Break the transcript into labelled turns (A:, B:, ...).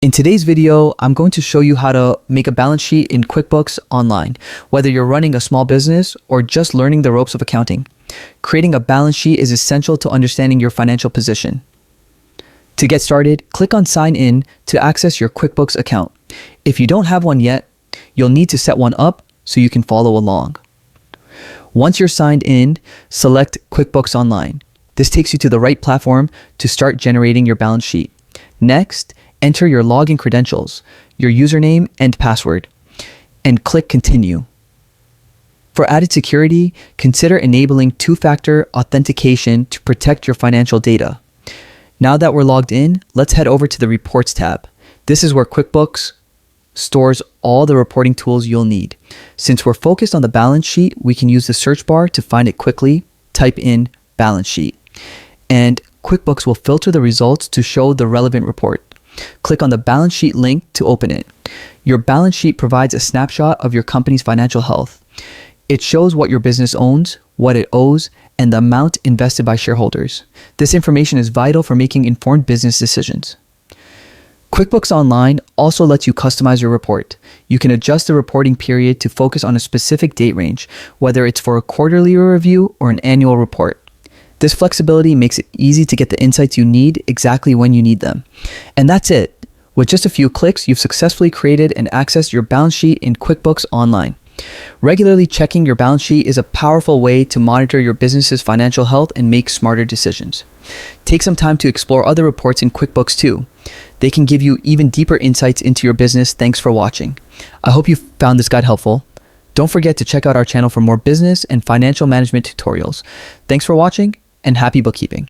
A: In today's video, I'm going to show you how to make a balance sheet in QuickBooks Online, whether you're running a small business or just learning the ropes of accounting. Creating a balance sheet is essential to understanding your financial position. To get started, click on Sign In to access your QuickBooks account. If you don't have one yet, you'll need to set one up so you can follow along. Once you're signed in, select QuickBooks Online. This takes you to the right platform to start generating your balance sheet. Next, enter your login credentials, your username and password, and click Continue. For added security, consider enabling two-factor authentication to protect your financial data. Now that we're logged in, let's head over to the Reports tab. This is where QuickBooks stores all the reporting tools you'll need. Since we're focused on the balance sheet, we can use the search bar to find it quickly. Type in balance sheet, and QuickBooks will filter the results to show the relevant report. Click on the balance sheet link to open it. Your balance sheet provides a snapshot of your company's financial health. It shows what your business owns, what it owes, and the amount invested by shareholders. This information is vital for making informed business decisions. QuickBooks Online also lets you customize your report. You can adjust the reporting period to focus on a specific date range, whether it's for a quarterly review or an annual report. This flexibility makes it easy to get the insights you need exactly when you need them. And that's it. With just a few clicks, you've successfully created and accessed your balance sheet in QuickBooks Online. Regularly checking your balance sheet is a powerful way to monitor your business's financial health and make smarter decisions. Take some time to explore other reports in QuickBooks too. They can give you even deeper insights into your business. Thanks for watching. I hope you found this guide helpful. Don't forget to check out our channel for more business and financial management tutorials. Thanks for watching, and happy bookkeeping.